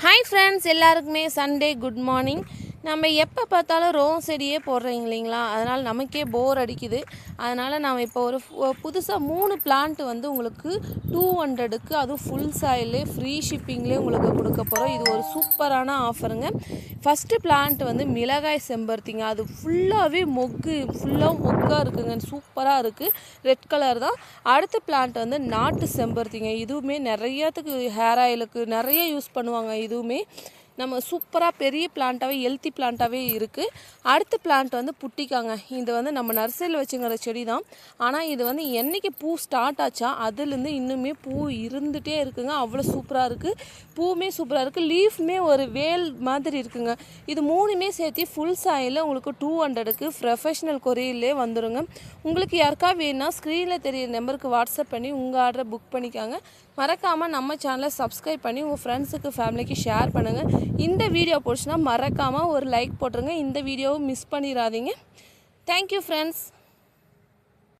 Hi friends, எல்லாருக்குமே Sunday good morning. நம்ம எப்போ பார்த்தாலும் ரோஸ் செடியே போடுறீங்க இல்லைங்களா, அதனால் நமக்கே போர் அடிக்குது. அதனால் நான் இப்போ ஒரு புதுசாக 3 பிளான்ட் வந்து உங்களுக்கு 200க்கு, அதுவும் ஃபுல் சாயிலே ஃப்ரீ ஷிப்பிங்லேயே உங்களுக்கு கொடுக்க போகிறோம். இது ஒரு சூப்பரான ஆஃபருங்க. ஃபஸ்ட்டு பிளான்ட் வந்து மிளகாய் செம்பருத்திங்க. அது ஃபுல்லாகவே ஃபுல்லாக மொக்காக இருக்குங்க, சூப்பராக இருக்குது, ரெட் கலர் தான். அடுத்த பிளான்ட் வந்து நாட்டு செம்பருத்திங்க. இதுவுமே நிறையாத்துக்கு ஹேர் ஆயிலுக்கு நிறைய யூஸ் பண்ணுவாங்க. இதுவுமே நம்ம சூப்பராக பெரிய பிளான்ட்டாகவே ஹெல்த்தி பிளான்ட்டாகவே இருக்குது. அடுத்த பிளான்ட் வந்து புட்டிக்காங்க. இது வந்து நம்ம நர்சரியில் வச்சுங்கிற செடி தான். ஆனால் இது வந்து என்றைக்கு பூ ஸ்டார்ட் ஆச்சா அதுலேருந்து இன்னுமே பூ இருந்துகிட்டே இருக்குங்க. அவ்வளோ சூப்பராக இருக்குது. பூவுமே சூப்பராக இருக்குது. லீஃப்மே ஒரு வேல் மாதிரி இருக்குங்க. இது 3மே சேர்த்து ஃபுல் சாயில் உங்களுக்கு 200க்கு ப்ரொஃபஷ்னல் கொரியர்லே வந்துடுங்க. உங்களுக்கு யாருக்கா வேணுன்னா ஸ்க்ரீனில் தெரிய நம்பருக்கு வாட்ஸ்அப் பண்ணி உங்கள் ஆர்டரை புக் பண்ணிக்காங்க. மறக்காமல் நம்ம சேனலை சப்ஸ்கிரைப் பண்ணி உங்கள் ஃப்ரெண்ட்ஸுக்கு ஃபேமிலிக்கு ஷேர் பண்ணுங்கள். இந்த வீடியோ பிடிச்சினா மறக்காமல் ஒரு லைக் போட்டுருங்க. இந்த வீடியோவை மிஸ் பண்ணிடாதீங்க. Thank you friends.